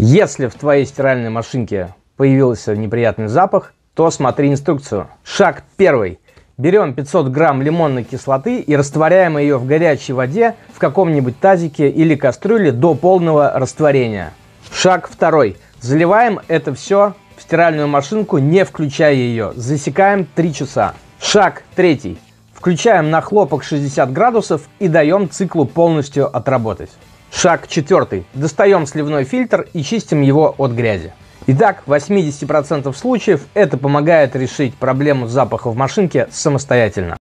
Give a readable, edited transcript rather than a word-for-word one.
Если в твоей стиральной машинке появился неприятный запах, то смотри инструкцию. Шаг 1. Берем 500 грамм лимонной кислоты и растворяем ее в горячей воде в каком-нибудь тазике или кастрюле до полного растворения. Шаг 2. Заливаем это все в стиральную машинку, не включая ее. Засекаем 3 часа. Шаг 3. Включаем на хлопок 60 градусов и даем циклу полностью отработать. Шаг 4. Достаем сливной фильтр и чистим его от грязи. Итак, в 80% случаев это помогает решить проблему запаха в машинке самостоятельно.